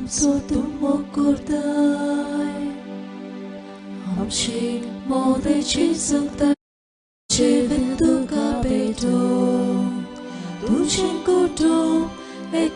Sotumukurtai Amshi Mode Chisukta Chivindu Kabeto Duchenkoto Ek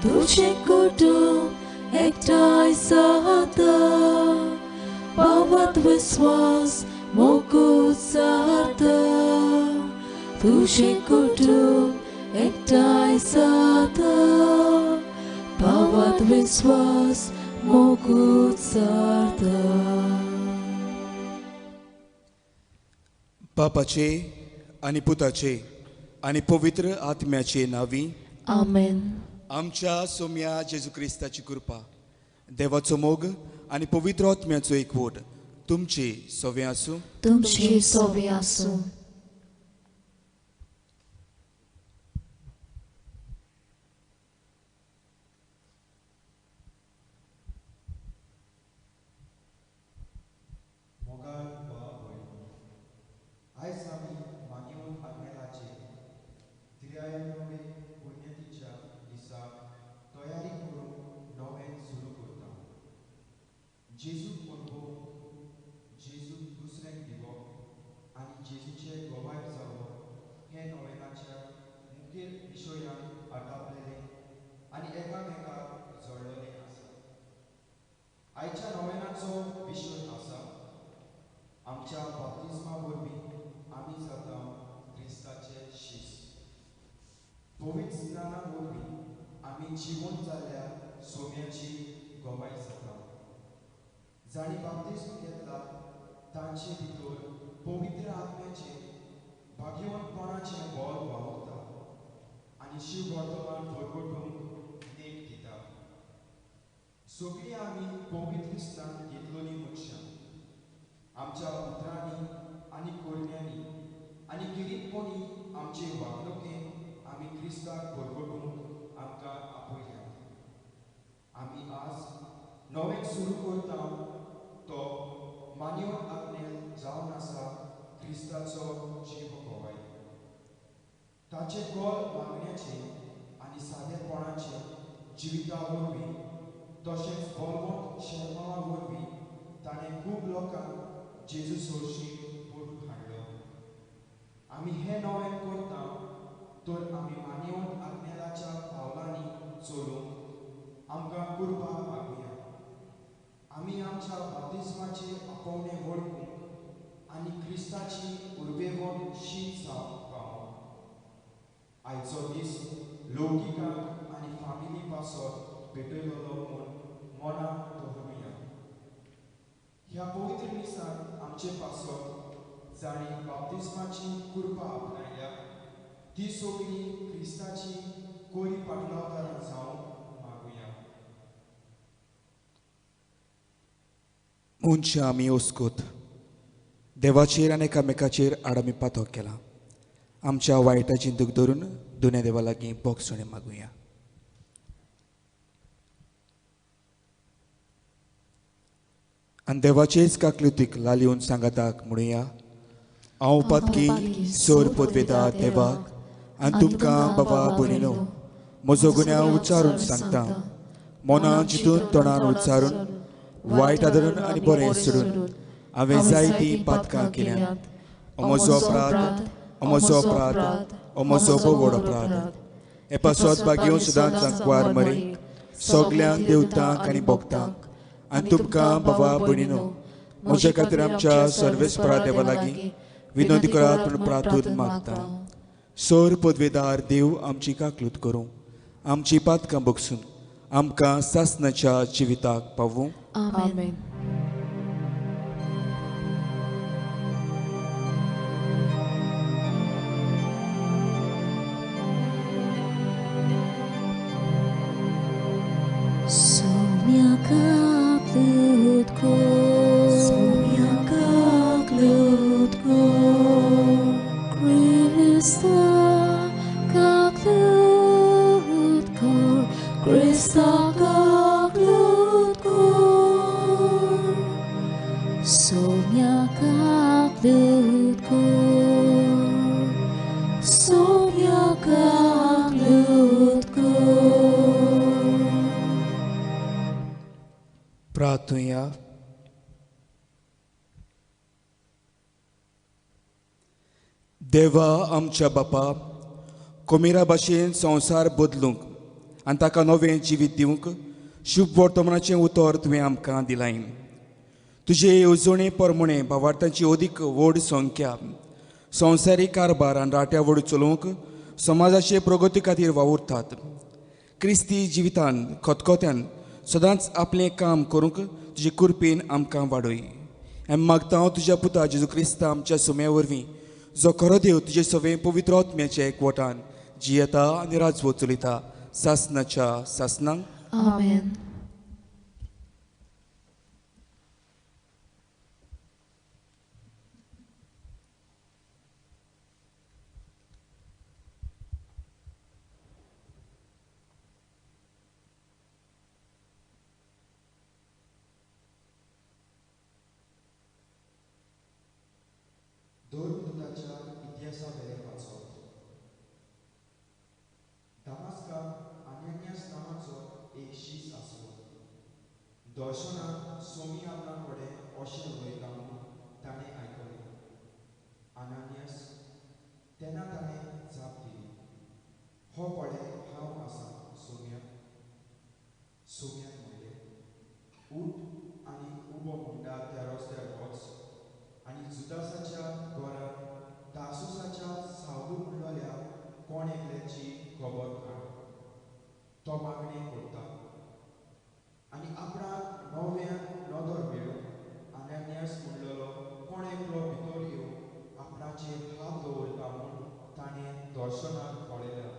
Duchenkoto Ektai Sahata Bhavat Viswas Mokut Sahata Duchenkoto Ektai Sahata Bhavat Viswas Mokut Sahata बापाचे आणि पुताचे आणि पवित्र आत्म्याचे नावी Amen. आमच्या सोम्या जेजू ख्रिस्ताची कृपा देवाचो मोग आणि पवित्र आत्म्याचो एकवट तुमची सोवे आसूं तुमची सोबे आसूं आयज आमी मागीर आग्नेलाचे त्र्याण्णवे पुण्यतिच्या दिसाक तयारी करून नवें सुरू करता जेजूक अणभव जेजूक दुसऱ्यांक दिवप आनी जेजूचे गोवायक जावप हे नोवेनाच्या मुखेल विशयांत आटापलेले आनी एकामेकाक जोडलेले आसा आयच्या नोवेनाचो विशय आसा आमच्या बाप्तिस्मा वरवीं आमी जाता क्रिस्ताचे शीस पवित्र स्नाना वरवीं आमी जिवंत जाल्ल्या सोम्याची गोवाय जाता जाणी बाप्तिस्म घेतला तांचे भितर पवित्र आत्म्याचे भाग्यवंतपणाचे बोल वावरता आनी शिव वर्तमान भरभटूंक नेट दिता सगळीं आमी पवित्र स्नान घेतलोली मनशां आमच्या उतरांनी आनी कोरण्यांनी आनी गिरीतपणी आमचे वागणुकेन आमी क्रिस्ताक भरभटूंक आमकां आपयल्या आमी आज नवें सुरू करता तो मान्यवत आग्नेल जावन आसा क्रिस्ताचो जीव गोवाय ताचे गोल मागण्याचे आनी सादेपणाचे जिविता वरवीं तशेंच बलवंत शेर्माळा वरवीं ताणें खूब लोकांक जेजू सोर्शीक बोडून हाडलो आमी हें नवें करता तर आमी मान्यवंत आग्नेलाच्या पावलांनी चलूंक आमकां कृपा मागुया आमी आमच्या बाप्तिस्माचे आपोवणे वळखूंक आनी क्रिस्ताची उर्बेवण शीत जावंक पावूंक आयचो दीस लौकिकांक आनी फामिली पासत भेटयलो म्हूण मनांत दवरुया ह्या पवित्र दिसाक आमचे पासत जाणी बाप्तिस्माची कृपा आपणायल्या ती सगळीं क्रिस्ताची कोरी पाटलावकारां जावंक मागुया उंच आमी ओस्कोत देवाचेर आनी एकामेकाचेर आडामी पातोक केला आमच्या वायटाची दुख धरून दुने देवा लागीं बोगसणे मागुया आनी देवाचेच काकलुतीक लालिवन सांगाताक म्हणुया हांव पातकी सोर पदवेदार देवाक आनी तुमकां बाबा भयणीनो म्हजो गुन्यांव उच्चारून सांगता मनान चिंतून तोंडान उच्चारून वायट आदरून आनी बरें सोडून हांवें जायतीं पातकां केल्यात म्हजो अपराध म्हजो व्हड अपराध हे पासत बागेव सदांच सांकवार मरे सगल्यांक देवतांक आनी भोगतांक आनी तुमकां बाबा भयणीनो म्हजे खातीर आमच्या सर्वेस्परा देवा लागीं विनोदी करात म्हूण प्रार्थून मागता सोर पदवेदार देव आमची काकलूत करूं आमची पातकां बगसून आमकां सासणाच्या जिविताक पावूं Amen. Krista kaklut Krista kaklut kur, Sonia kaklut kur, Sonia kaklut kur. प्रार्थूया. देवा आमच्या बापा, कोमेरा भाशेन संवसार बदलूंक आनी ताका नवें जिवीत दिवंक शुभ वर्तमानाचें उतर तुवें आमकां दिलाय. तुजे येवजणे प्रमाणे भावार्थांची अदीक व्हड संख्या संवसारीक कारभार आनी राट्या व्हड चलोवंक समाजाचे प्रगती खातीर वावुरतात. क्रिस्ती जिवितान खतखत्यान सदांच आपलें काम करूंक तुजे कृपेन आमकां वाडय. आमी मागता हांव तुज्या पुता जेजू क्रिस्ता आमच्या सुम्या वरवीं जो खरो देव तुजे सवें पवित्र आत्म्याच्या एकवटान जियेता आनी राजवो चलयता सासनाच्या सासनांक. Amen. धर्मदूताच्या इतिहासावेले वाचप. दमास्कांत अनन्यास नांवाचो एक शीस आसलो. दर्शनांत सोमी आपणा कडेन अशें उलयता म्हूण ताणें आयकलें. अनन्यास तेन्ना ताणें जाप दिली, हो पळय हांव आसां सोम्या. सोम्यान म्हणलें, उठ आनी उबो म्हणटा त्या रस्त्यार वच आनी जुदासाच्या घरांत तासुसाच्या सावलू म्हणलोल्या कोण एकल्याची खबर काड. तो मागणें करता आनी आपणाक नव्यान नदर मेळूंक अनन्यास म्हणलेलो कोण एकलो भितर येवन आपणाचेर हात दवरता म्हूण ताणें दर्शनांत पळयलें.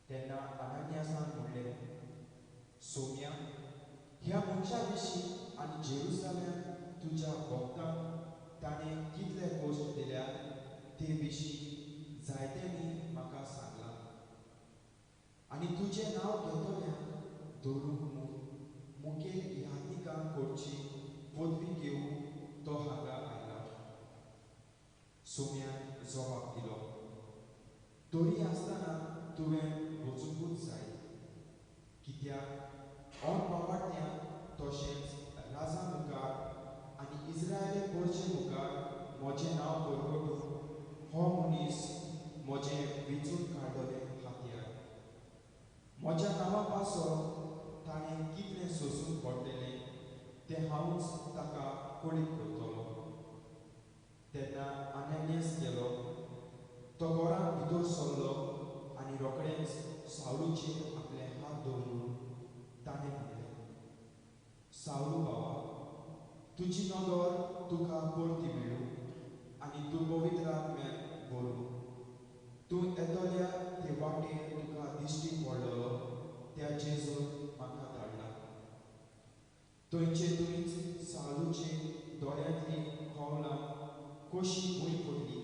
तेन्ना अनन्यासान म्हणलें, सोम्या, ह्या मनशा विशीं आनी जेरुसलेमांत तुज्या भक्तांक ताणें कितले कश्ट दिल्यात ते विशीं जायत्यांनी म्हाका सांगलां. आनी तुजें नांव घेतल्यान दवरूंक म्हूण मुखेल यात्रिकां कडची पदवी घेवून तो हांगा आयला. सोम्यान जबाब दिलो, तरी आसतना तुवें वचूंकूच जाय, कित्याक ऑन बाबाट्यान तशेंच राजा मुखार आनी इस्रायली परचे मुखार म्हजें नांव परगटून हो मनीस म्हजें वेंचून काडलेलें हात्यार. म्हज्या नांवा पासत ताणें कितलें सोंसून पडलेलें तें हांवूच ताका कळीत करतलो. तेन्ना अनन्यास गेलो. तो घरांत भितर सरलो आनी रोखडेंच सावलूचेर आपले हात दवरून ताणें म्हणलें, सावलू बाबा, तुजी नदर तुका परती मेळूं आनी तूं पवित्र आत्म्यान भरूं. तूं येतल्या ते वाटेर तुका दिश्टी पडलेलो त्या जेजून म्हाका धाडला. थंयचे थंयच सावलूचे दोळ्यांतली कवलां कशी भूंय पडली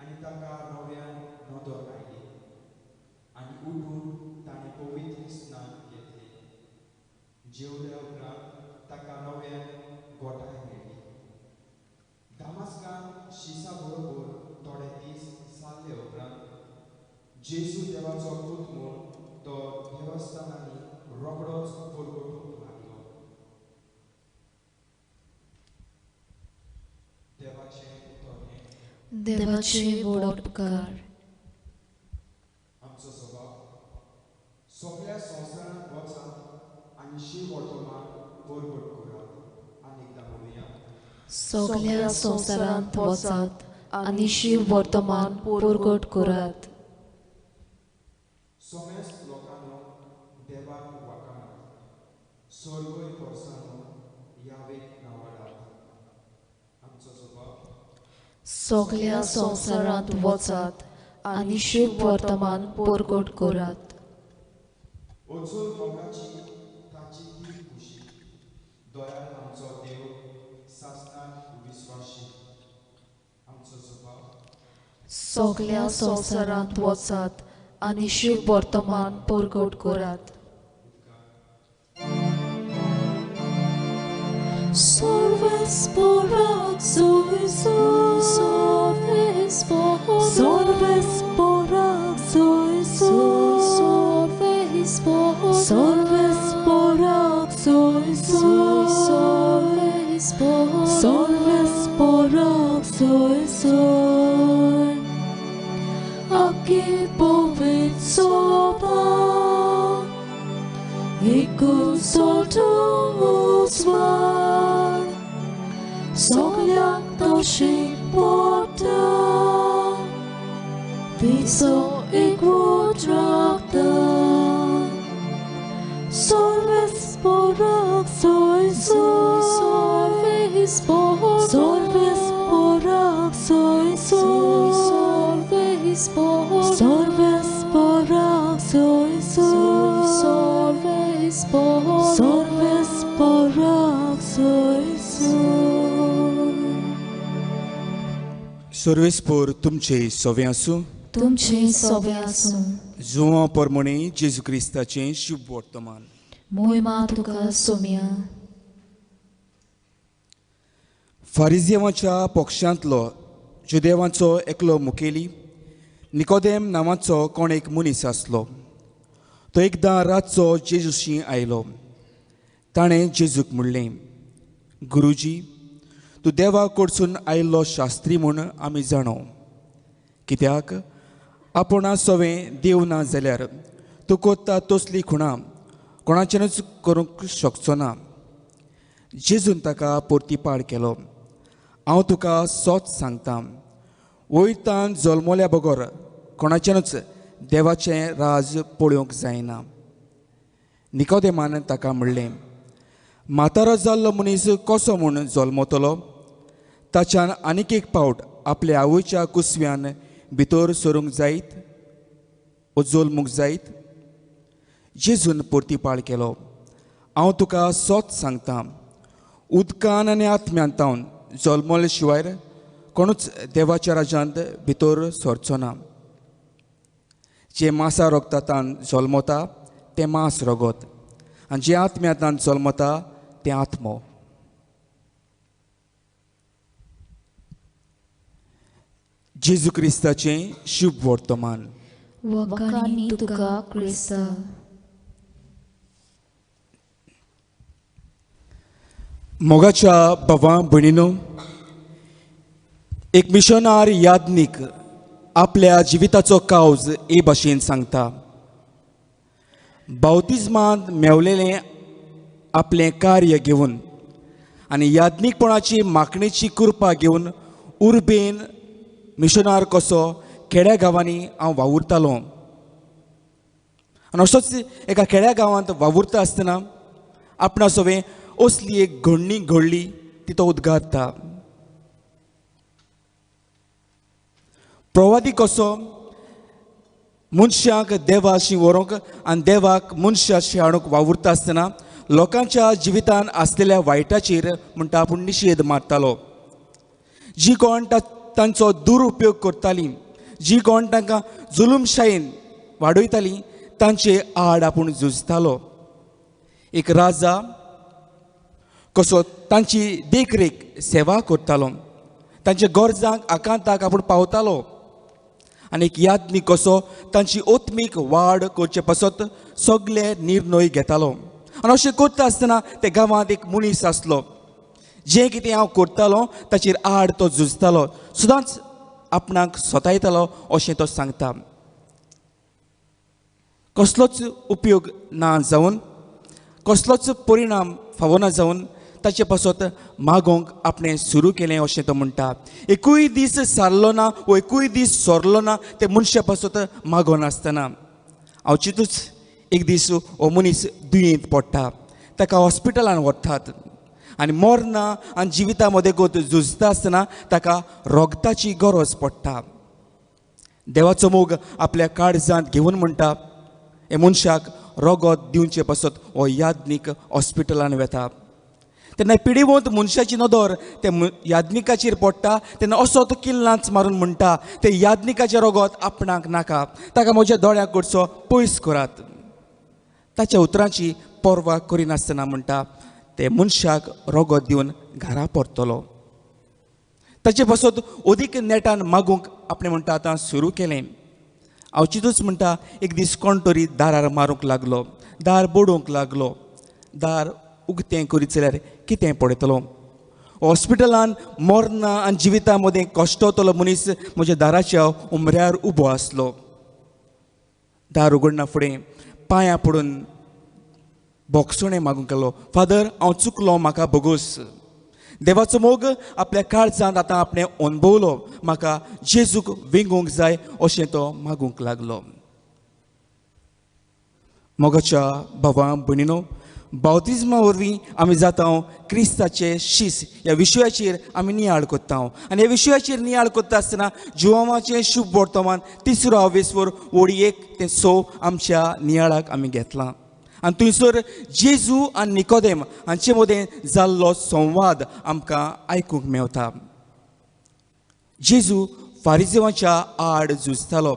आनी ताका नव्यान नदर आयली. आनी उठून ताणें पवित्र स्नान घेतलें. जेवल्या उपरांत ताका नव्यान गोठाय मेळ्ळी. दमास्कांत शिसा बरोबर थोडे दीस जाल्ले उपरांत जेजू देवाचो पूत म्हूण तो देवस्थानांनी रोखडोच परगटूंक लागलो. देवाचें उतर हें. देवाचे व्हड उपकार. आमचो स्वभाव सगळ्या संवसारांत वचात आनी शीव वर्तमान परगट करात. आनी एकदां म्हणुया, सगळ्या संवसारांत वचात आनी शीव वर्तमान परगट करात. समेस्त लोकांनो देवाक वाखाणात. स्वर्गय पोरसांनो यावेक नावाडात. आमचो स्वभाव सगळ्या संवसारांत वचात आनी शीव वर्तमान परगट करात. अजून मोगाची ताची ती खुशी. दयाळ आमचो देव सासनाक विस्वाशी. आमचो स्वभाव सगळ्या संवसारांत वचात आनी शीव वर्तमान परगट करात. Sorvesporak soiso, sorvesporak soiso, sorvesporak soiso, sorvesporak soiso. Aki povit sopa, ikut soltumuswan, soglyak toshik porta, piso ikut rakta. Sorvesporak soiso, sorvesporak soiso, sorvesporak soiso, sorvesporak soiso. सर्वेस्पोर तुमचे सोवे आसूं. तुमचे सोबे आसूं. जुवां पोरमोणे जेजू क्रिस्ताचें शुभ वर्तमान. मोहिमा तुका सोम्या. फारिजियांच्या पक्षांतलो जुदेवांचो एकलो मुखेली निकोदेम नांवाचो कोण एक मनीस आसलो. तो एकदां रातचो जेजूशी आयलो. ताणें जेजूक म्हणलें, गुरुजी, तूं देवा कडसून आयिल्लो शास्त्री म्हूण आमी जाणो. कित्याक आपणा सोवें देव ना जाल्यार तूं कोत्ता तसली खुणां कोणाच्यानूच करूंक शकचो ना. जेजून ताका परतीपाड केलो. हांव तुका सोच सांगतां, वयरतान जल्मल्या बगर कोणाच्यानूच देवाचें राज पळोवंक जायना. निकोदेमान ताका म्हणलें, म्हातारो जाल्लो मनीस कसो म्हूण जल्मतलो? ताच्यान आनीक एक पावट आपल्या आवयच्या कुसव्यान भितर सरूंक जायत वा जल्मूंक जायत? जेजून परतीपाड केलो. हांव तुका सोच सांगतां, उदकान आनी आत्म्यांतावन जल्मले शिवाय कोणूच देवाच्या राजांत भितर सरचो ना. जे मांसा रोगतान जल्मता तें मांस रोगत, आनी जे आत्म्यांतान जल्मता तें आत्मो. जेजू क्रिस्ताचें शुभ वर्तमान. वखाणी तुका क्रिस्ता. मोगाच्या भावां भयणीनो, एक मिशनार याज्ञीक आपल्या जिविताचो कावज हे भाशेन सांगता. बावतिजमांत मेवलेलें आपलें कार्य घेवन आनी याज्ञीकपणाची मागणेची कृपा घेवन उर्बेन मिशनार कसो खेड्या गांवांनी हांव वावुरतालो. आनी अशोच एका खेड्या गांवांत वावुरता आसतना आपणा सोवें असली एक घडणी घडली ती तो उद्गारता. प्रवादी कसो मनशाक देवाशी व्हरूंक आनी देवाक मनशाशी हाडूंक वावुरता आसतना लोकांच्या जिवितान आसलेल्या वायटाचेर म्हणटा आपूण निशेध मारतालो. जी कोण तांचो दुरुपयोग करतालीं, जी कोण तांकां जुलूमशायेन वाडयतालीं तांचे आड आपूण झुजतालो. एक राजा कसो तांची देखरेख सेवा करतालो, तांच्या गरजांक आकांताक आपूण पावतालो. आनी एक याज्ञीक कसो तांची ओत्मीक वाड करचे पासत सगळे निर्णय घेतालो. आनी अशें करता आसतना त्या गांवांत एक मनीस आसलो. जें कितें हांव करतालो ताचेर आड तो झुजतालो, सदांच आपणाक स्वतायतालो अशें तो सांगता. कसलोच उपयोग ना जावन, कसलोच परिणाम फावो ना जावन ताचे पासत मागोंक आपणें सुरू केलें अशें तो म्हणटा. एकूय दीस सारलो ना वो एकूय दीस सोरलो ना ते मनशा पासत मागोन आसतना. हांव चिंतूच एक दीस हो मनीस दुयेंत पडटा. ताका हॉस्पिटलान व्हरतात आनी मरना आनी जिविता मदें झुजता आसतना ताका रोगताची गरज पडटा. देवाचो मोग आपल्या काळजांत घेवन म्हणटा, हे मनशाक रोगत दिवचे पासत हो याज्ञीक हॉस्पिटलान वेता. तेन्ना पिडिवंत मनशाची नदर ते याज्ञीकाचेर पडटा तेन्ना असो तो किल्लांच मारून म्हणटा, ते याज्ञीकाचें रोगत आपणाक नाका, ताका म्हज्या दोळ्यां कडचो पयस करात. ताच्या उतरांची पर्वा करिनासतना म्हणटा, ते मनशाक रोगत दिवन घरा परतलो. ताचे पासून अदीक नेटान मागूंक आपणें म्हणटा आतां सुरू केलें. हांव चिंतूच म्हणटा एक दीस कोण तरी दारार मारूंक लागलो, दार बोडोवंक लागलो. दार उगतें करीत जाल्यार कितें पडयतलो? हॉस्पिटलान मरना आनी जिविता मदें कश्टतलो मनीस म्हज्या दाराच्या उमऱ्यार उबो आसलो. दार उगडना फुडें पांयां पडून बोगसणें मागूंक लागलो, फादर हांव चुकलो, म्हाका बोगोस. देवाचो मोग आपल्या काळजांत आतां आपणें अणभवलो, म्हाका जेजूक विंगूंक जाय अशें तो मागूंक लागलो. मोगाच्या भावां भयणीनो, बावतिजमा वरवीं आमी जाता क्रिस्ताचे शीस ह्या विशयाचेर आमी नियाळ कोत्ता. आनी ह्या विशयाचेर नियाळ कोत्ता आसतना जुवामाचें शुभ वर्तमान 3रो आवेसवर वडी 1 ते 6 आमच्या नियाळाक आमी घेतलां. आनी थंयसर जेजू आनी निकोदेम हांचे मदें जाल्लो संवाद आमकां आयकूंक मेवता. जेजू फारिजेवांच्या आड झुजतालो,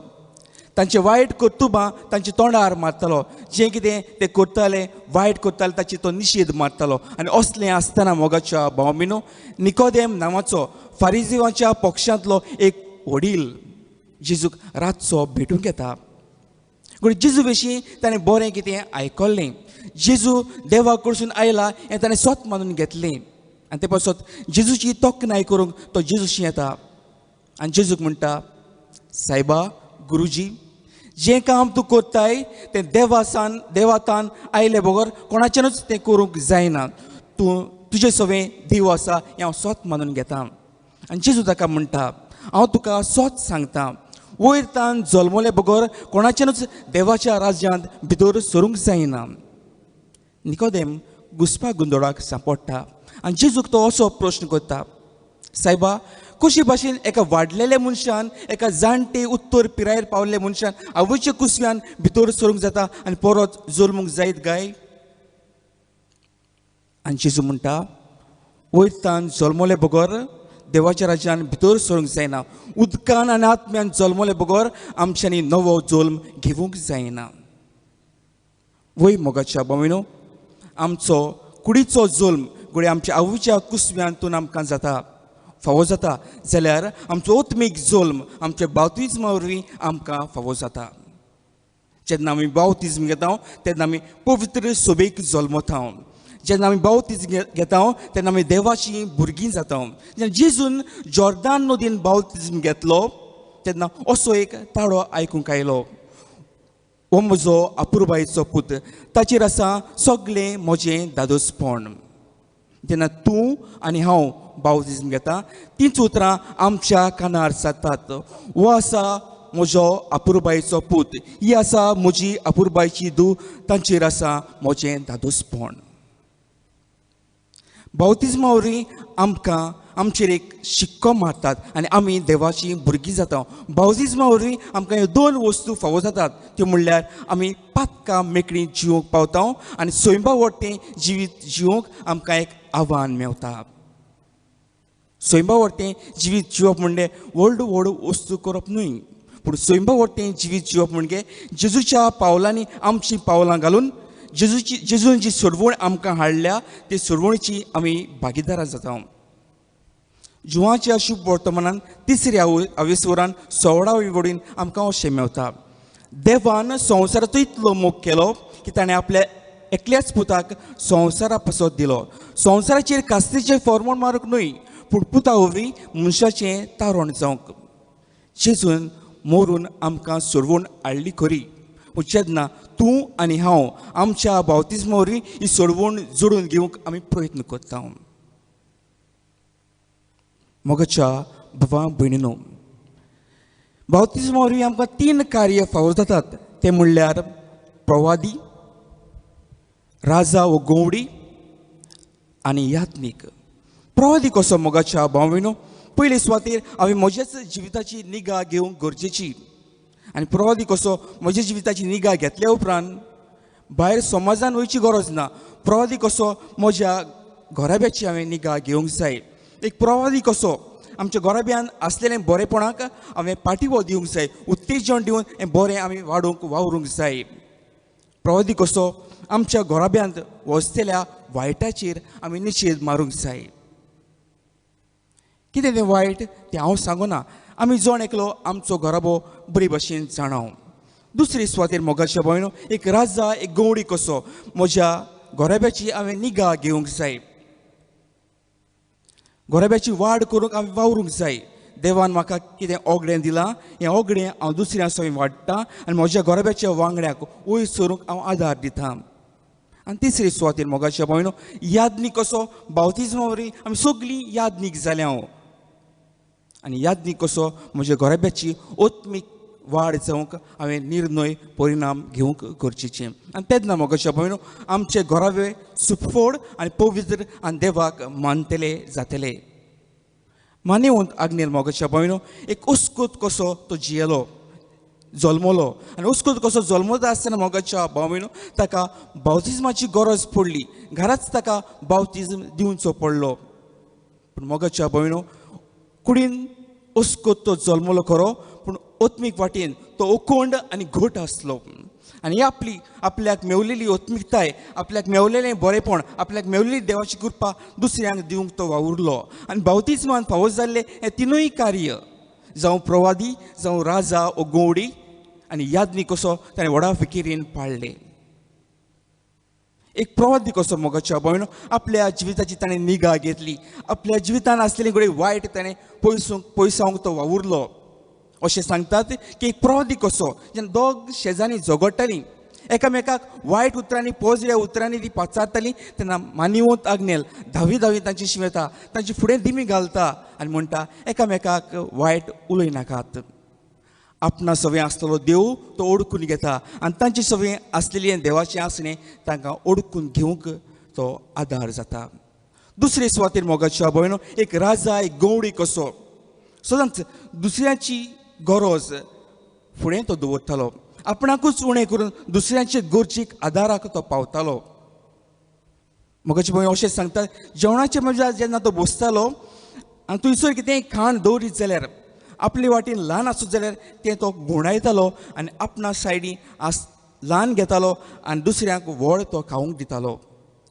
तांचे वायट कर्तुबां तांच्या तोंडार मारतालो. जें कितें ते करताले, वायट करताले ताची तो निशेध मारतालो. आनी असलें आसतना मोगाच्या भावमिनो, निकोदेम नांवाचो फारिजेवांच्या पक्षांतलो एक वडील जेजूक रातचो भेटूंक येता. जेजू विशीं ताणें बरें कितें आयकल्लें. जेजू देवा कडसून आयला हें ताणें स्वत मानून घेतलें. आनी ते पासत जेजूची तोखणाय करूंक तो जेजूशी येता. आनी जेजूक म्हणटा, सायबा, गुरुजी, जें काम तूं करताय तें देवातान आयले बगर कोणाच्यानूच तें करूंक जायना. तूं तुजें सवें देव आसा हें हांव स्वत मानून घेतां. आनी जेजू ताका म्हणटा, हांव तुका स्वत सांगता, वयर तान जल्मले बगर कोणाच्यानूच देवाच्या राज्यांत भितर सरूंक जायना. निकोदेम घुस्पा गुंदोळाक सांपडटा. आनी जेजूक तो असो प्रश्न करता, सायबा, कशी भाशेन एका वाडलेल्या मनशान, एका जाणटे उत्तर पिरायेर पावल्ल्या मनशान आवयच्या कुसव्यान भितर सरूंक जाता आनी परत जल्मूंक जायत गाय? आनी जेजू म्हणटा, वयर तान जल्मले बगर देवाच्या राज्यान भितर सरूंक जायना. उदकान आनी आत्म्यान जल्मले बगर आमच्यांनी नवो जल्म घेवंक जायना. वय मोगाच्या भावनो, आमचो कुडीचो जल्म घडये आमच्या आवयच्या कुसव्यांतून आमकां जाता, फावो जाता जाल्यार आमचो ओत्मीक जल्म आमच्या बावतिजमा वरवीं आमकां फावो जाता. जेन्ना आमी बावतिजम घेता तेन्ना आमी पवित्र सोबेक जल्मता. जेन्ना आमी बावतिजम घेता तेन्ना आमी देवाची भुरगीं जाता. जेन्ना जेजून जॉर्दान नदीन बावतिजम घेतलो तेन्ना असो एक ताळो आयकूंक आयलो, हो म्हजो अपुरबायेचो पूत, ताचेर आसा सगळें म्हजें दादोसपण. जेन्ना तूं आनी हांव बावतिजम घेता तींच उतरां आमच्या कानार जातात. हो आसा म्हजो अपुरबायेचो पूत, ही आसा म्हजी अपुरबायेची धूव, तांचेर आसा म्हजें दादोसपण. बावतिजमा वरवीं आमकां आमचेर एक शिक्को मारतात आनी आमी देवाची भुरगीं जाता. बावतिजमा वरवीं आमकां ह्यो 2 वस्तू फावो जातात. त्यो म्हणल्यार आमी पातकां मेकळीं जिवंक पावता आनी स्वयंभावटें जिवीत जिवंक आमकां एक आव्हान मेवता. स्वयंभावटें जिवीत जिवप म्हणजे व्हड व्हड वस्तू करप न्हय, पूण स्वयंभावटें जिवीत जिवप म्हणजे जेजूच्या पावलांनी आमचीं पावलां घालून जेजून जी सोडवण आमकां हाडल्या ते सोडवणीची आमी भागीदार जाता. जुवाच्या शुभ वर्तमानान 3ऱ्या आवेसवरान 16वी वडीन आमकां अशें मेवता, देवान संवसाराचो इतलो मोग केलो की ताणें आपल्या एकल्याच पुताक संवसारा पासत दिलो. संवसाराचेर कास्तेचें फॉर्मोन मारूंक न्हय, पूण पुता वरवीं मनशाचें तारण जावंक. जेजून मरून आमकां सोडवण हाडली खरी, पूण जेन्ना तूं आनी हांव आमच्या बावतिजमा वरवीं ही सोडवण जोडून घेवंक आमी प्रयत्न करता. मोगाच्या भावां भयणीनो, बावतिजमा वरवीं आमकां 3 कार्य फावो जातात. ते म्हणल्यार प्रवादी, राजा व गवडी आनी यात्मीक. प्रवादी कसो मोगाच्या भावनो, पयले सुवातेर हांवें म्हज्याच जिविताची निगा घेवंक गरजेची. आनी प्रवादी कसो म्हज्या जिविताची निगा घेतल्या उपरांत भायर समाजान वयची गरज ना. प्रवादी कसो म्हज्या घोराब्याची हांवें निगा घेवंक जाय. एक प्रवादी कसो आमच्या घोराब्यान आसलेलें बरेपणाक हांवें पाठिंबो दिवंक जाय, उत्तेजन दिवन हें बरें आमी वाडोवंक वावरूंक जाय. प्रवादी कसो आमच्या घोराब्यांत वसतेल्या वायटाचेर आमी निशेध मारूंक जाय. कितें तें वायट तें हांव सांगना. आमी जण एकलो आमचो घोराबो बरे भशेन जाणाव. दुसरी सुवातेर मोगाच्या भयणो, एक राजा एक गवडी कसो म्हज्या घोराब्याची हांवें निगा घेवंक जाय. घोराब्याची वाड करूंक हांवें वावरूंक जाय. देवान म्हाका कितें ओगडें दिलां, हें ओगडें हांव दुसऱ्या सवय वाडटां आनी म्हज्या घोराब्याच्या वांगड्याक वयर सरूंक हांव आदार दितां. आनी तिसरी सुवातेर मोगाच्या भयणो, यादनीक कसो बावतिजमा वरवीं आमी सगळीं यादनीक जाल्या. आनी यादनीक कसो म्हज्या घोराब्याची ओत्मीक वाड जावंक हांवें निर्णय परिणाम घेवंक गरजेचें. आनी तेन्ना मोगाच्या भयणो आमचे घोराबे सुफोड आनी पवित्र आनी देवाक मानतले जातले. मानेवंत आग्नेर मोगाच्या भयणो, एक उस्कूत कसो तो जियेलो जल्मलो आनी उस्कूत कसो जल्मता आसतना मोगाच्या भयणो ताका बावतिजमाची गरज पडली. घराच ताका बावतिजम दिवचो पडलो. पूण मोगाच्या भयणो कुडीन उस्कूत तो जल्मलो खरो, पूण ओत्मीक वाटेन तो ओकोंड आनी घट आसलो. आनी आपल्याक मेवलेली ओत्मीकताय, आपल्याक मेवलेलें बरेपण, आपल्याक मेवलेली देवाची कृपा दुसऱ्यांक दिवंक तो वावुरलो. आनी बावतिजमान फावो जाल्ले हे तिनूय कार्य, जावं प्रवादी जावं राजा ओ गवडी आनी यादनीक कसो ताणें व्हडा फिकिरीन पाळ्ळे. एक प्रवादी कसो मोगाच्या भयणो आपल्या जिविताची ताणें निगा घेतली. आपल्या जिवितान आसलेली घडये वायट ताणें पयसावंक तो वावुरलो. अशें सांगतात की एक प्रवादी कसो जेन्ना दोग शेजारी झगडटालीं, एकामेकाक वायट उतरांनी पोजड्या उतरांनी ती पाचारतालीं, तेन्ना मानिवंत आग्नेल धावी तांची शिंवता, तांची फुडें दिमी घालता आनी म्हणटा एकामेकाक वायट उलय नाकात. आपणा सवय आसतलो देव तो ओडकून घेता आनी तांची सवय आसलेली देवाचें आसणें तांकां ओडकून घेवंक तो आदार जाता. दुसरे सुवातेर मोगाच्या भयणो, एक राजा एक गवडी कसो सदांच दुसऱ्याची गरज फुडें तो दवरतालो. आपणाकूच उणें करून दुसऱ्यांचे गरजेक आदाराक तो पावतालो. मोगाची भयण अशें सांगता, जेवणाच्या मजा जेन्ना तो बसतालो आनी थंयसर कितेंय खाण दवरीत जाल्यार आपले वाटेन ल्हान आसूं जाल्यार तें तो गुणायतालो आनी आपणा सायडी ल्हान घेतालो आनी दुसऱ्यांक व्हड तो खावंक दितालो.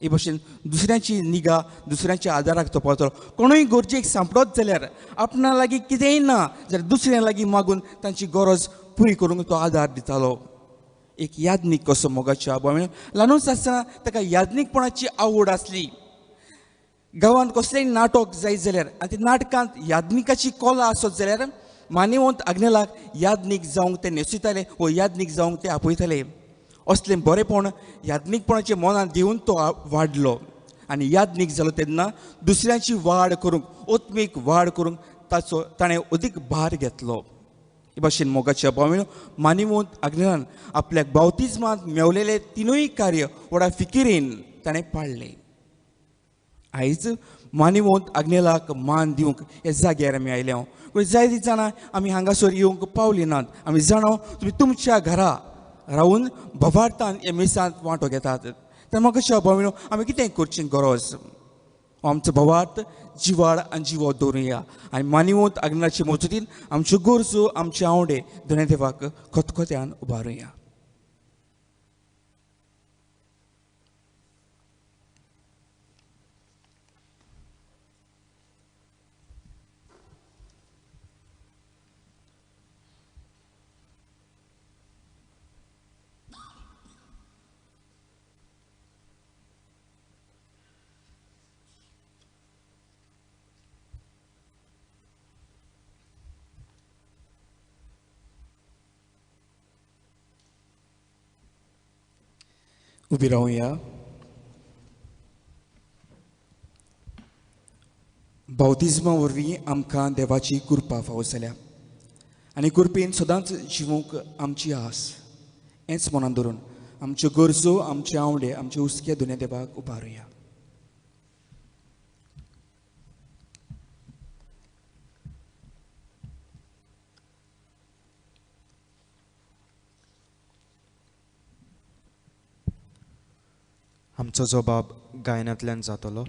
हे भशेन दुसऱ्यांची निगा, दुसऱ्यांच्या आदाराक तो पावतालो. कोणूय गरजेक सांपडत जाल्यार आपणा लागीं कितेंय ना जाल्यार दुसऱ्यां लागीं मागून तांची गरज पुरी करूंक तो आदार दितालो. एक यादनीक कसो मोगाच्या भयण, ल्हानूच आसतना ताका यादनीकपणाची आवड आसली. गांवांत कसलेंय नाटक जायत जाल्यार आनी त्या नाटकांत यादनिकाची कला आसत जाल्यार मानेवंत आग्नेलाक यादनीक जावंक ते नेसयताले वो यादनीक जावंक ते आपयताले. असलें बरेपण यादनीकपणाच्या मनांत घेवन तो वाडलो आनी यादनीक जालो तेन्ना दुसऱ्यांची वाड करूंक, ओत्मीक वाड करूंक ताचो ताणें अदीक भार घेतलो. हे भाशेन मोगाच्या भयण मानिवंत आग्नेलान आपल्याक बावतिजमांत मेवलेले तिनूय कार्य व्हडा फिकिरेन ताणें पाळ्ळे. आयज मानिवंत आग्नेलाक मान दिवंक हे जाग्यार आमी आयल्या. पूण जायतीं जाणां आमी हांगासर येवंक पावली नात. आमी जाणो तुमी तुमच्या घरा रावून भवार्थान हे मेसांत वांटो घेतात. तर मोगाच्या भयणो आमी कितें करची गरज? आमचो भवार्थ जिवाड आनी जिवो दवरुया आनी मानिवंत आग्नेलाचे मजतीन आमच्यो गरजो आमचे आवडे दोनूय देवाक खतखत्यान उबारुया. उबी रावया. बावतिजमा वरवीं आमकां देवाची कृपा फावो जाल्या आनी कृपेन सदांच जिवूंक आमची आस. हेंच मनान धरून आमच्यो गरजो, आमचे आवडे, आमचे हुस्के दोनूय देवाक उबारुया. आमचो जबाब गायनांतल्यान जातलो.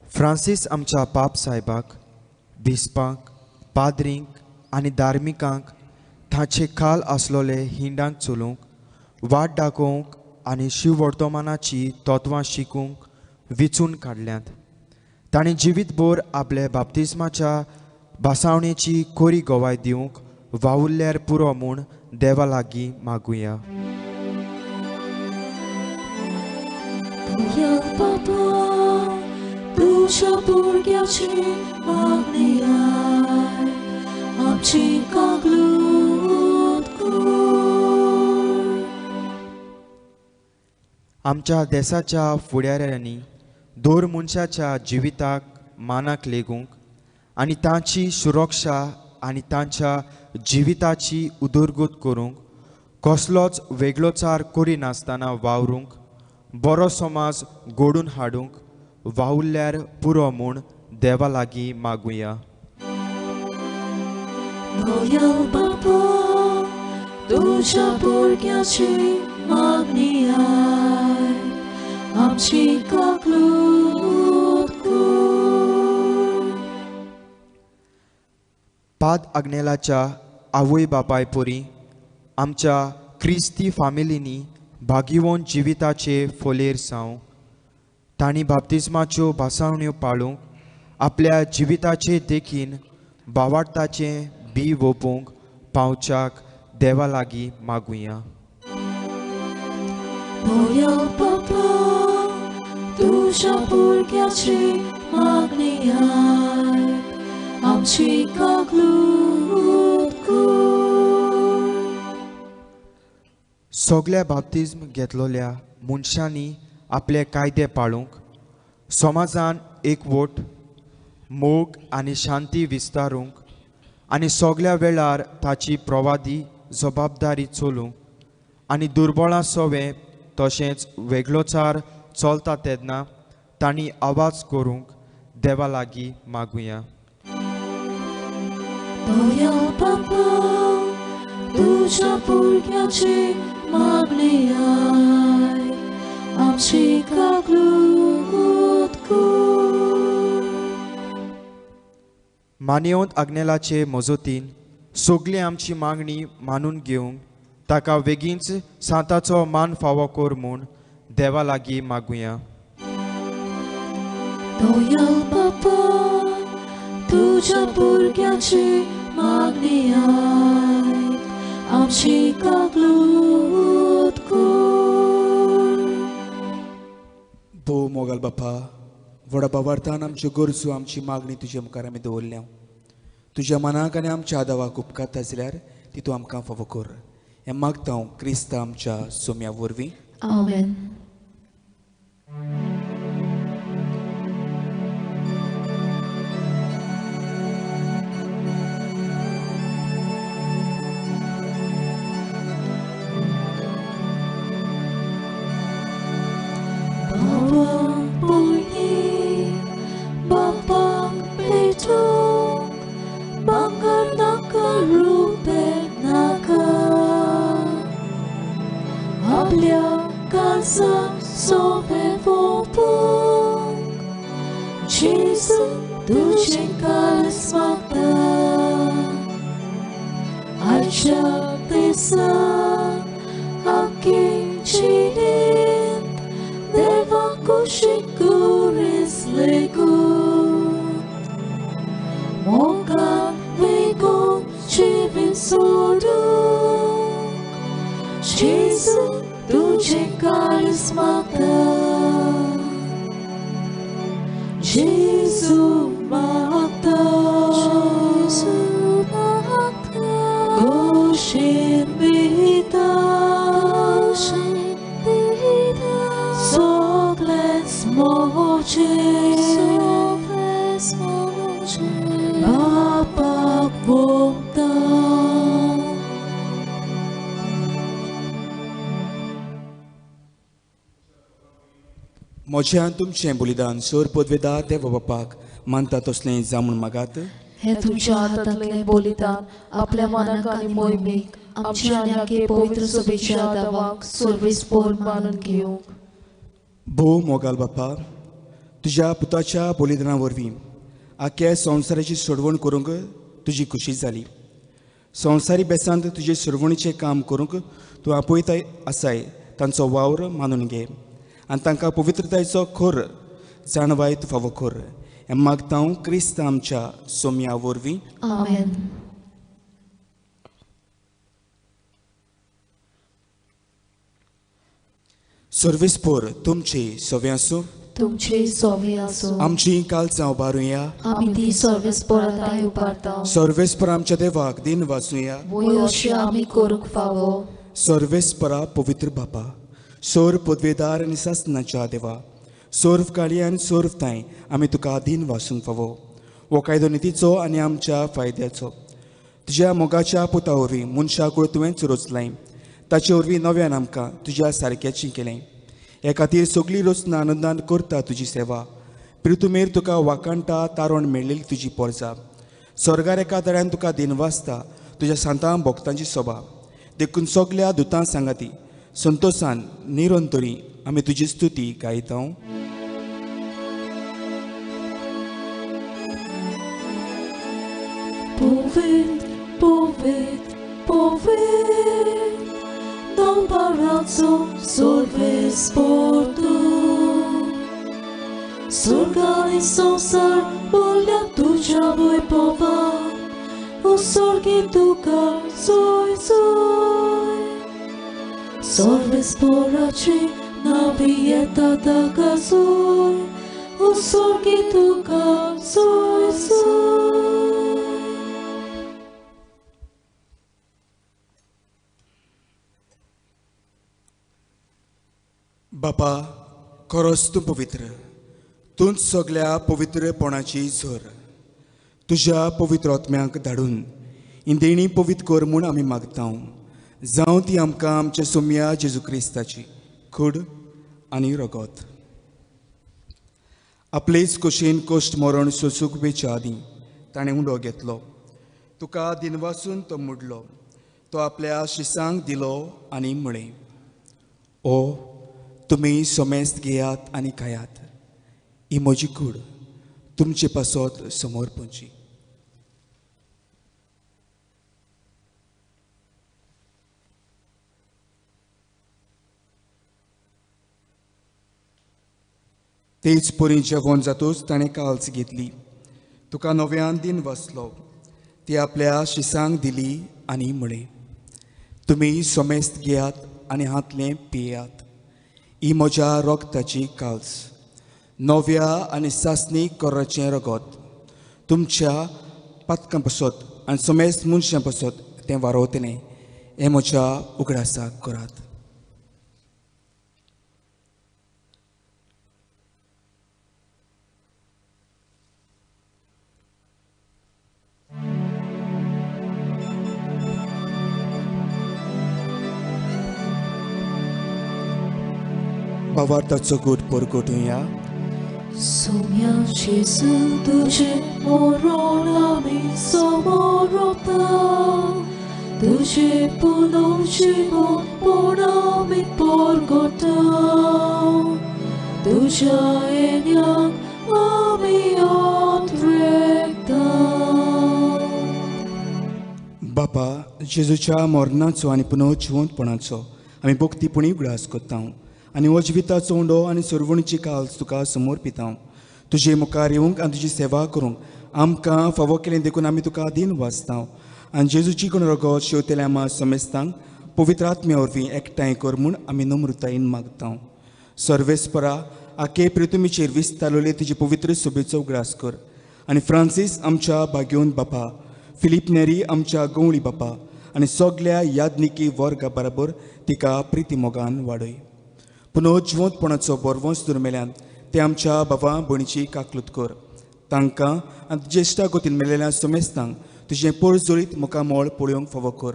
फ्रांसीस आमच्या पाप साहेबाक, बिस्पांक, पाद्रींक आनी धार्मिकांक तांचे खाल आसलोले हिंडांक चलोवंक वाट दाखोवंक आनी शिववर्तमानाची तत्वां शिकूंक विचून काडल्यांत. ताणें जिवीतभर आपल्या बाप्तिस्माच्या भासावणेची कोरी गोवाय दिवंक वावुरल्यार पुरो म्हूण देवा लागीं मागुया. तुझ्या भुरग्याची मागणी आय, आमची कागलूत कर. आमच्या देशाच्या फुडाऱ्यांनी दर मनशाच्या जिविताक मानाक लेगूंक आनी तांची सुरक्षा आनी तांच्या जिविताची उदरगत करूंक कसलोच वेगळोचार करिनासतना वावरूंक बरो समाज घडोवन हाडूंक वावुरल्यार पुरो म्हूण देवा लागीं मागुया. दयाळ बापा, तुझ्या भुरग्याची मागणी आय, आमची कागलूत कर. पाद आग्नेलाच्या आवय बापाय परी आमच्या क्रिस्ती फामिलींनी भागिवोन जिविताचे फोलेर साव तांणी बाप्तिस्माच्यो भासावण्यो पाळूंक आपल्या जिविताचे देखीन भावार्थाचें बी वोपूंक पावच्याक देवा लागीं मागुया. दयाळ बापा, तुझ्या भुरग्याची मागणी आय, आमची कागलूत कर. सगल्या बाप्तिस्म घेतलोल्या मनशांनी आपले कायदे पाळूंक समाजान एकवट मोग आनी शांती विस्तारूंक आनी सगल्या वेळार ताची प्रवादी जबाबदारी चलोवंक आनी दुर्बळां सवें तशेंच वेगळोचार चलता तेन्ना तांणी आवाज करूंक देवा लागीं मागुया. दयाळ बापा, तुझ्या भुरग्याची मागणी आय, आमची कागलूत कर. मानेवंत आग्नेलाचे मजतीन सगळी आमची मागणी मानून घेवंक ताका बेगीनच सांताचो मान फावो कर म्हूण देवा लागीं मागुया. दयाळ बापा, तुझ्या भुरग्याची मागणी आय, आमची कागलूत कर. भोव मोगाल बापा, व्हडा भावार्थान आमच्यो गरजो आमची मागणी तुजे मुखार आमी दवरल्या. तुज्या मनाक आनी आमच्या आदावाक उपकारता जाल्यार ती तूं आमकां फावो कर. हें मागता हांव क्रिस्त आमच्या सोम्या वरवीं. आमेन. मोज्यान तुमचें बलिदान सोर पदवेदार देवा बापाक मानता तसलें जावून मागात. हे तुमच्या हातांतलें बलिदान आपल्या मनाक आनी मोहिमेक आमच्या आनी आखे पवित्र सभेच्या आदावाक सर्वेस्पर मानून घेवंक. भोव मोगाल बापा, तुज्या पुताच्या बलिदाना वरवीं आख्या संवसाराची सोडवण करूंक तुजी खुशी जाली. संवसारी बेसांत तुजे सुरवणीचें काम करूंक तूं आपयताय आसाय तांचो वावर मानून घे आनी तांकां पवित्रतायेचो खोर जाणवायत फावो कर. हें मागता हांव क्रिस्त आमच्या सोम्या वरवीं. आमेन. सर्वेस्पोर तुमची सोवे आसूं. तुमचे सोवे आसूं. आमची कालचां उबारुया. आमी ती सर्वेस्पोरांताय उबारता. सर्वेस्पर आमच्या देवाक दिन वाचुया. वय अशें आमी करूंक फावो. सर्वेस्परा पवित्र बापा, सोर पदवेदार आनी सासनाच्या देवा, सोर्व काळी आनी सोर्व ताय आमी तुका दिन वाचूंक फावो. हो कायदो नितीचो आनी आमच्या फायद्याचो. तुज्या मोगाच्या पुता वरवीं मनशाक तुवेंच रचलाय. ताचे वरवीं नव्यान आमकां तुज्या सारक्याचें केलें. हे खातीर सगळीं रचना आनंदान करता तुजी सेवा. प्रितुमेर तुका वाकाणटा तारण मेळिल्ली तुजी पोरजा. स्वर्गार एका तळ्यान तुका दिन वाचता तुज्या सांतां भोगतांची सभा. देखून सगल्या दुतां सांगाती संतोशान निरंतरी आमी तुजी स्तुती गायता. Povid, povid, povid, non palazzo solvespor tu. Sorgani sonsar voglia tuja voi pova, o sorgi tuka soi soi. Solvesporaci navieta da casoi, o sorgi tuka soi soi. बापा, खरोच तूं पवित्र. तूंच सगल्या पवित्रपणाची झर. तुज्या पवित्र आत्म्याक धाडून ही देणी पवित्र कर म्हूण आमी मागता. जावं ती आमकां आमच्या सोम्या जेजू क्रिस्ताची खूड आनी रगत. आपलेच कुशीन कोश्ट मरण सोंसूंक वेच्या आदीं ताणें उंडो घेतलो. तुका दिनवासून तो मुडलो. तो आपल्या शिसांक दिलो आनी म्हळें, ओ तुमी सोमेस्त घेयात आनी खायात. ही म्हजी कूड तुमचे पासत समोर पोंची. तेच परी जेवण जातूच ताणें काल्स घेतली. तुका नव्यान दिन वाचलो. ती आपल्या शिसांक दिली आनी म्हळें, तुमी सोमेस्त घेयात आनी हातलें पियेयात. ही म्हज्या रोगताची काल्स, नव्या आनी सासणी कोर्राचें रगत. तुमच्या पातकां पासत आनी सोमेस्त मनशां पासत तें वारोवतलें. हें म्हज्या उगडासाक करात. भावार्थाचो गोड परगटुया. Soumia Gesù tuce moronami somorota, tuce punochimo monami porgota, tuja enyang ami otrekta. बापा, जेजूच्या मरणाचो आनी पुनर्जिवंतपणाचो आमी भक्तीपणी उगडास करता. आनी हो जिविताचो उंडो आनी सरवणीची काल्स तुका समर्पिता. तुजे मुखार येवंक आनी तुजी सेवा करूंक आमकां फावो केलें देखून आमी तुका दिन वाचता. आनी जेजूची कोण रगत शेवतेल्या आमा समेस्तांक पवित्र आत्म्या वरवीं एकठांय कर म्हूण आमी नम्रतायेन मागता. सर्वेस्परा आखे प्रितुमीचेर विस्तारलेले तुजे पवित्र सभेचो उगडास कर. आनी फ्रांसीस आमच्या भाग्योन बापा, फिलीप नेरी आमच्या गवळी बापा आनी सगल्या याज्ञिकी वर्गा बरोबर तिका प्रिती मोगान वाडय. पुनर्जिवंतपणाचो बरवंस दुर्मेल्यान ते आमच्या भावां भयणीची काकलूत कर. तांकां आनी ज्येश्ठा गोतीन मेलेल्या समेस्तांक तुजें परजोळीत मुखामोळ पळोवंक फावो कर.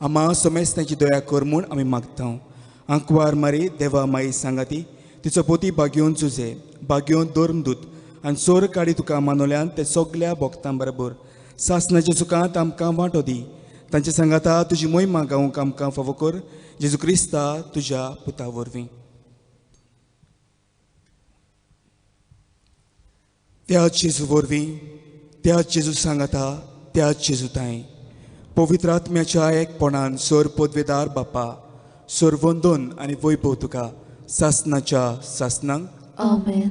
आमा समेस्तांची दया कर म्हूण आमी मागता. आंकवार मारी देवा माई सांगाती तिचो पोती भाग्योन चुजे भाग्योन धर्मदूत आनी सोर काडी तुका मानवल्यान ते सगल्या भोगतां बरोबर सासनाच्या सुखांत आमकां वांटो दी. तांच्या सांगाता तुजी मोहिमा गावूंक आमकां फावो कर. जेजू क्रिस्ता तुज्या पुता वरवीं. त्याच जेजू वरवीं, त्याच जेजू सांगाता, त्याच जेजू ताय पवित्र आत्म्याच्या एकपणान सोर पदवेदार बापा सोर वंदन आनी वैभव तुका सासनाच्या सासनांक आमेन.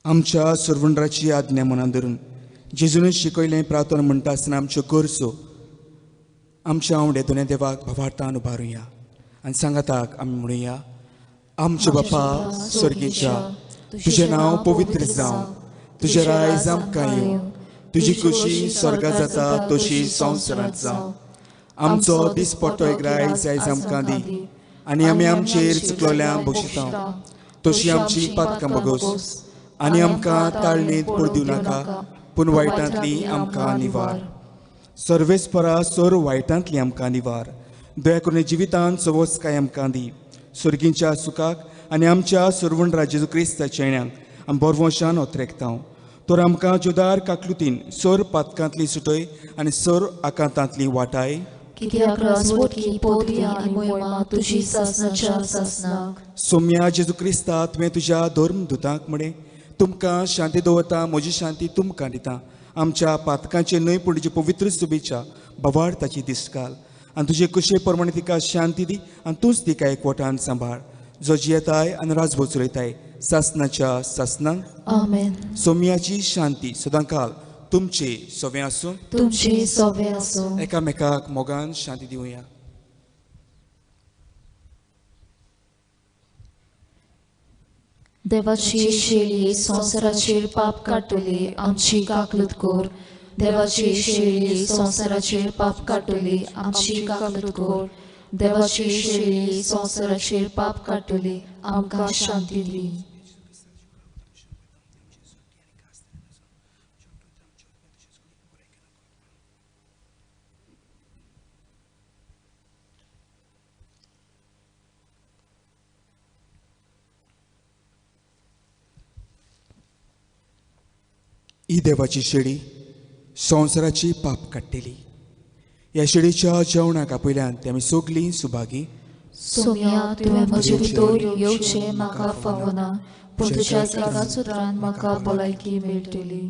आमच्या सर्वंडाची आज्ञा मनात धरून जेजून शिकयलें प्रार्थना म्हणटा आसतना आमच्यो गरजो आमच्या आवडे दोनूय देवाक भावार्थान उबारुया आनी सांगाताक आमी म्हणुया आमचे बापा स्वर्गीच्या तुजें नांव पवित्र जावं तुजें रायज आमकां येवं तुजी खुशी स्वर्गात जाता तशी संवसारांत जावं आमचो दिसपट्टो एक रायज आयज आमकां दी आनी आमी आमचेर चुकलोल्यांक बक्षिता तशी आमची पातकां बगोस आनी आमकां ताळणेंत पडूं नाका पूण वायटांतली आमकां निवार सर्वेस्परा सोर वायटांतली आमकां निवार दया करून जिवितांत सवोस काय आमकां दी स्वर्गींच्या सुखाक आनी आमच्या सर्वंडरा जेजू क्रिस्ताच्या येण्याक आमी बोरवोशान ओतरेकतांव तर आमकां जुदार काकलुतीन सोर पातकांतली सुटय आनी सोर आकांतांतली वाटाय कित्याक राजवटी पदवी आनी मोहिमा तुजी सासनाच्या सासनाक. सोम्या जेजू क्रिस्ता तुवें तुज्या धर्मदुतांक म्हणे तुमकां शांती दवरता म्हजी शांती तुमकां दिता आमच्या पातकांचे न्हय पूण तुजे पवित्र सुबेच्या भवार्थाची दिसकाल आनी तुजे कुशे प्रमाणे तिका शांती दी आनी तूंच तिका एकवटान सांबाळ जो जियेताय आनी राजभोग चलयताय सासनाच्या सासनांक आमेन. सोम्याची शांती सदांकाल तुमचे सवें आसूं तुमचे सवे आसो. एकामेकाक मोगान शांती दिवया. देवाची शेळी संसाराचेर पाप काडटली आमची काकलूत कोर. देवाची शेळी संसाराचेर पाप काडटली आमची काकलूत कोर. देवाची शेळी संसाराचेर पाप काडटली आमकां शांती दी. ही देवाची शेळी संवसाराची पाप काडटली. ह्या शेळीच्या जेवणाक आपयल्यान ते आमी सगलीं सुभागी. सोम्या तुवें म्हजे भितर येवचें म्हाका फावना पूण तुज्या एका सुत्रान म्हाका भलायकी मेळटली.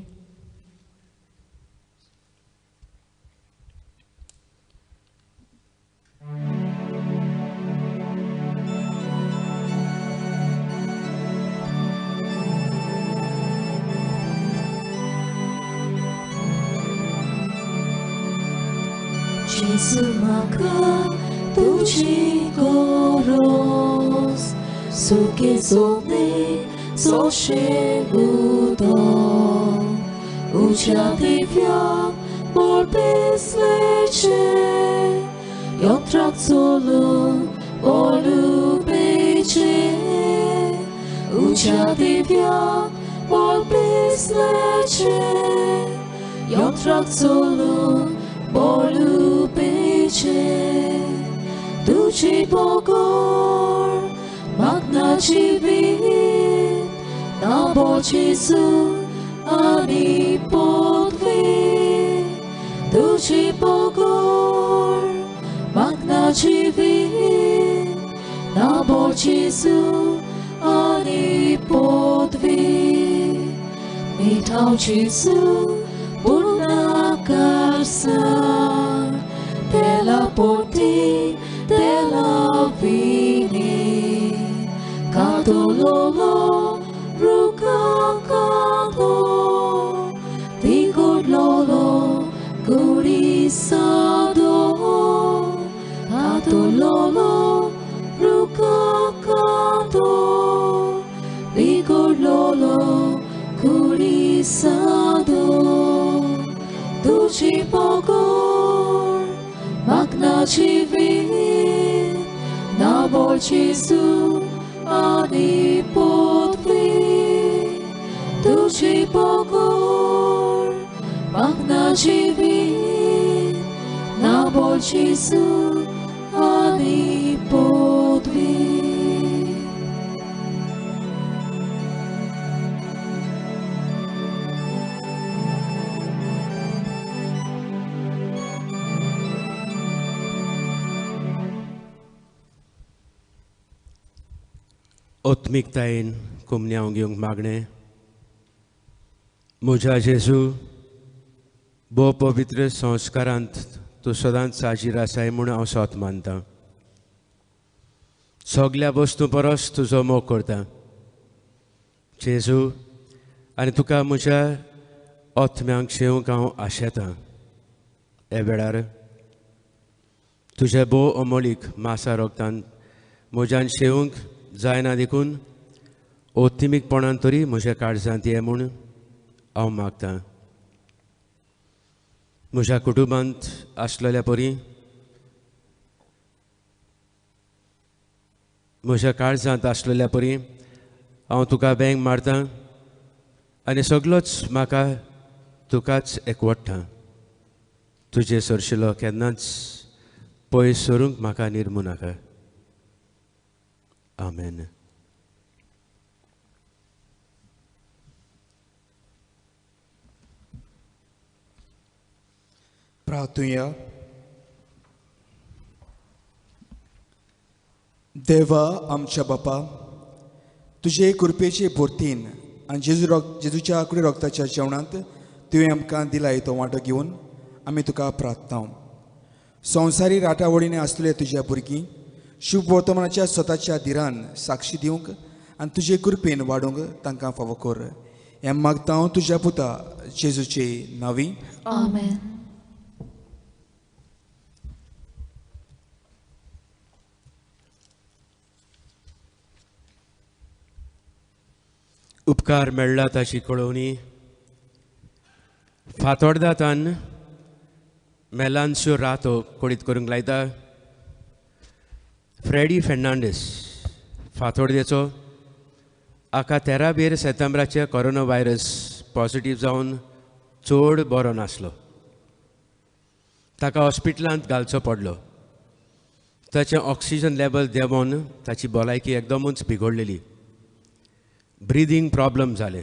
Jesu म्हाका तुजी गरज सुखे सोने सोशेग उदक उज्या दिव्याक मोळपेसलेचे यंत्राक चलून ओलुपेचे उज्या दिव्याक मोळपेसलेचे यंत्राक चलून Polubece Duci pogor Magnaci vit Na Jesu Ani podvi Duci pogor Magnaci vit Na Jesu Ani podvi Mitał Jesu Purna carsar de la porti de la vini Catololo ruka cato Vigor lolo gurisado Catololo ruka cato Vigor lolo gurisado Duci pogor, magnaci vit, na Jesu ani podvi. Duci pogor, magnaci vit, na Jesu ani podvi. Otmiktayin kumniaung yung magne. म्हज्या जेजू भोव पवित्र संस्कारांत तूं सदांच साजीर आसाय म्हूण हांव सोत मानतां. सगल्या वस्तू परस तुजो मोग करता जेजू, आनी तुका म्हज्या आत्म्यांक शेवंक हांव आशेतां. हे वेळार तुज्या भोव अमोलीक मासा रोगतान म्हज्यान शेवंक जायना देखून ओत्तिमीकपणान तरी म्हज्या काळजांत ये म्हूण हांव मागतां. म्हज्या कुटुंबांत आसलेल्या परी म्हज्या काळजांत आसलेल्या परी हांव तुका वेंग मारतां आनी सगळोच म्हाका तुकाच एकवट्टा. तुजे सरशिलो केन्नाच पयस सरूंक म्हाका निर्मू नाका. आमेन. प्रार्थुया. देवा आमच्या बापा, तुजे कृपेचे भोरतीन आनी जेजूच्या आंकडी रोगताच्या जेवणांत तुवें आमकां दिलाय तो वांटो घेवन आमी तुका प्रार्थना. संवसारी राटावडीने आसलेले तुज्या भुरगीं शुभ वर्तमानाच्या स्वताच्या धिरान साक्षी दिवंक आनी तुजे कृपेन वाडूंक तांकां फावो कर. हें मागता हांव तुज्या पुता जेजूचे नांवी. आमेन. उपकार मेळ्ळा ताची कळवणी. फातोर्डातान मेलांच्यो रातो कोडीत करूंक लायता. फ्रेडी फेर्नांडीस फातोर्डेचो 13 सेप्टेंबराचे कोरोना व्हायरस पॉझिटिव्ह जावन चड बरो नासलो. ताका हॉस्पिटलांत घालचो पडलो. ताचें ऑक्सिजन लेवल देंवोन ताची भलायकी एकदमूच बिगडलेली. ब्रिदींग प्रॉब्लम जाले.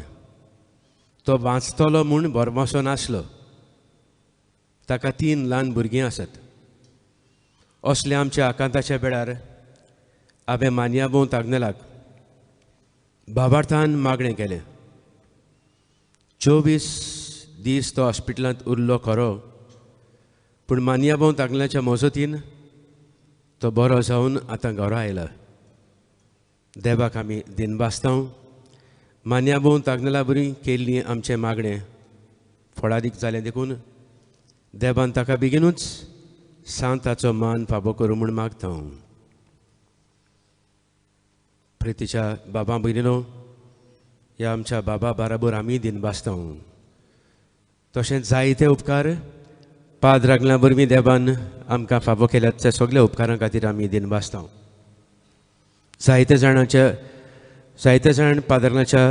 तो वाचतलो म्हूण बरमसो नासलो. ताका 3 ल्हान भुरगीं आसात. असल्या आमच्या आकांताच्या वेळार हांवें मानियाबो तागनेलाक बाबार्थान मागणें केलें. 24 दीस तो हॉस्पिटलांत उरलो खरो, पूण मानियाबो तागनेलाच्या मजतीन तो बरो जावन आतां घरा आयला. देवाक आमी दिनबासतांव. मानियाबो तागनेला बरी केल्ली आमचें मागणें फळादीक जालें देखून देवान ताका बेगीनूच सांताचो मान फाबो करूं म्हूण मागता. प्रितीच्या बाबा भयणीनो, ह्या आमच्या बाबा बाराबर आमी दिनबासता. तशेंच जायते उपकार पाद्रागला वरवीं देवान आमकां फाबो केल्यात त्या सगळ्या उपकारां खातीर आमी दिनबासता. जायते जाण पाद्रागलाच्या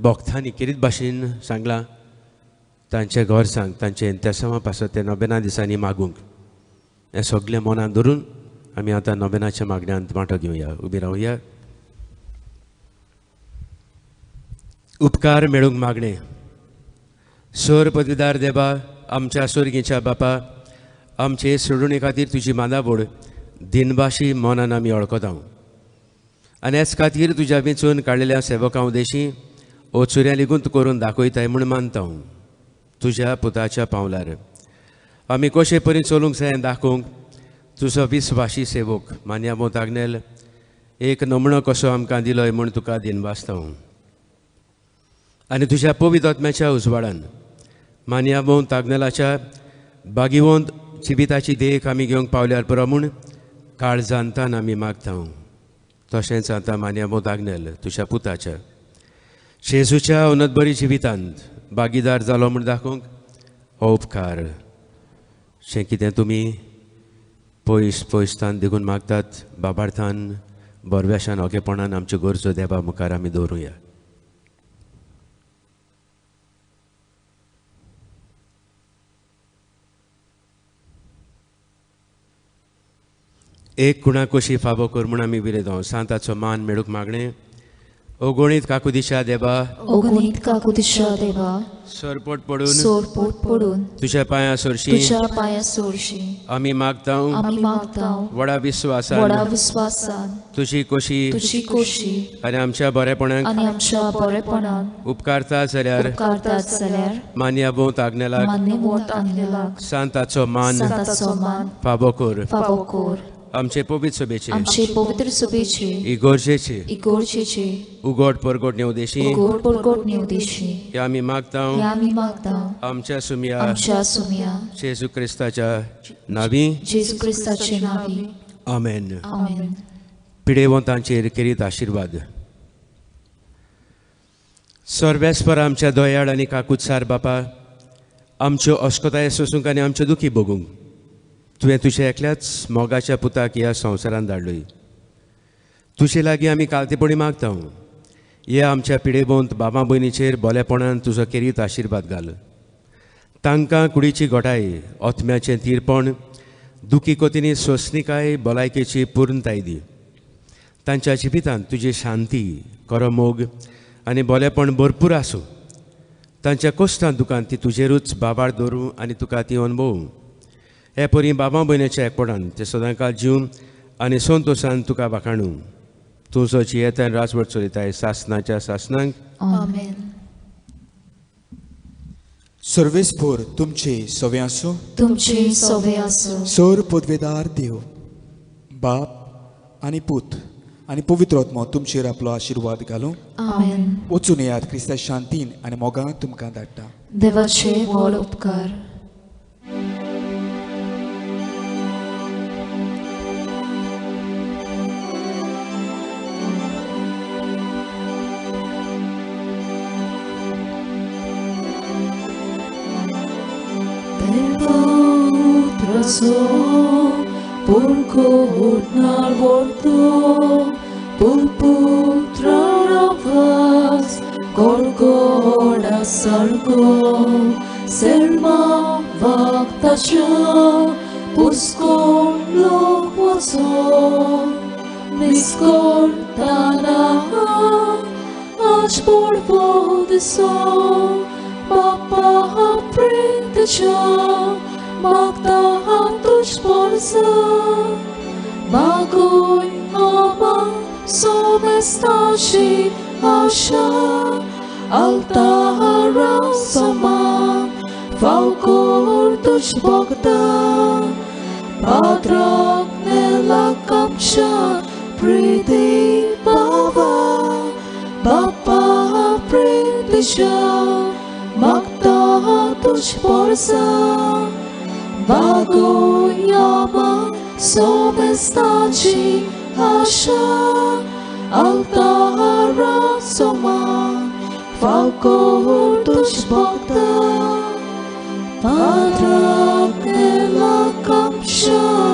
भोगतांनी किरीत भाशेन सांगलां तांचे घर सांग तांचे इंतेसांवा पासत ते 9 दिसांनी मागूंक. हें सगळें मनांत धरून आमी आतां 9 मागण्यांत वांटो घेवया. उबी रावया. उपकार मेळूंक मागणें. सर पदवीदार देवा, आमच्या सुर्गीच्या बापा, आमचे सोडुणे खातीर तुजी मानावड दिनबाशी मनान आमी वळखता. आनी हेच खातीर तुज्या वेंचून काडिल्ल्या सेवकां देशी ओचुऱ्या लेगून करून दाखयताय म्हूण मानता. तुज्या पुताच्या पावलार आमी कशे परी चलूंक जाय दाखोवंक तुजो विस्वाशी सेवक मानियाबो तागनेल एक नमणो कसो आमकां दिलोय म्हूण तुका दिनबासता. आनी तुज्या पवित्र आत्म्याच्या उजवाडान मानियाबो तागनेलाच्या बागीवंत जिविताची देख आमी घेवंक पावल्यार पुरो म्हूण काळजांतान आमी मागता. तशेंच आतां मानियाबो तागनेल तुज्या पुताच्या जेजूच्या उन्नत बरी जिवितांत भागीदार जालो म्हूण दाखोवंक हो उपकार जें कितें तुमी पयसतान देखून मागतात बाबार्थान बरव्याशान ओगेपणान आमच्यो गरजो देवा मुखार आमी दवरुया. एक कुणा कशी फावो कर म्हूण आमी विलेतो. सांताचो मान मेळूंक मागणें. ओगोणीत काकुदिशा देवा ओगणीत काकुदिशा देवा सरपोट पडून सोरपोट पडून तुझ्या पांया सरशी तुझ्या पांया सोडशी आमी मागतां आमी मागता व्हडा विश्वासान व्हडा विश्वासान तुझी खोशी तुझी खोशी आनी आमच्या बरेपणाक आनी आमच्या बरेपणान उपकारता जाल्यार उपकारतात जाल्यार मान्य बोंत आग्नेलाक मान्य मोत आणलेलाक सांताचो मान संताचो मान फावो कर फावो कर आमचे पवित्र सभेचे आमचे पवित्र सभेचे इगोर्जेचे इगोर्जेचे उगोड परगोड नेवदेशी गोड परगोड नेवदेशी हे आमी मागतां हे आमी मागता आमच्या सुमिया आमच्या सुमिया जेजू क्रिस्ताच्या नावी जेजू क्रिस्ताचे नावी आमेन आमेन पिडेवंतांचेर केरीत आशिर्वाद सर्वेस्पर आमच्या दोयाळ आनी काकुत्सार बापा आमच्यो अश्कोताय सोसूंक आनी आमच्यो दुखी भोगूंक तुवें तुज्या एकल्याच मोगाच्या पुताक ह्या संवसारांत धाडलोय तुजे लागीं आमी कालतेपणी मागता हे आमच्या पिडेबोंत बाबा भयणीचेर बोलेपणान तुजो केरीत आशिर्वाद घाल तांकां कुडीची घोटाय ओतम्याचें तीरपण दुखी कोतींनी सोंसणिकाय भलायकेची पूर्णताय दी तांच्या जिवितांत तुजी शांती खरो मोग आनी बोलेपण भरपूर आसूं तांच्या कश्टांत दुखांत ती तुजेरूच बाबार दवरूं आनी तुका ती अनुभवूं हे परी बाबा भयणीच्या एकपणान ते सदांकाळ जीव आनी संतोशान तुका वाखाणूं तूं जो जियेतान राजवट चलयताय सासनाच्या सासनांक आमेन सर्वेस्भोर तुमचे सवे आसूं तुमचे सवे आसूं सर पदवेदार देव बाप आनी पूत आनी पवित्र आत्मा तुमचेर आपलो आशिर्वाद घालूं आमेन वचून येयात क्रिस्ता शांतीन आनी मोगान तुमकां धाडटा देवाचे व्हड उपकार Purkutnar vorto, pulputra vas, gorgoda sargo, selma vaktasha, puskon lokwaso, miskor tanaha, ach por podiso, bapa pritacha, magta tuż porsa, bagoy ama sobie stashi asha, altara sama, falkor tuż bogda, padrak nela kamsha, priti baba, bapa pritisha, magta tuż porsa, Bagoyama sobie staci asha, altara soma, falkor tuż bogda, padrak nela kamsha.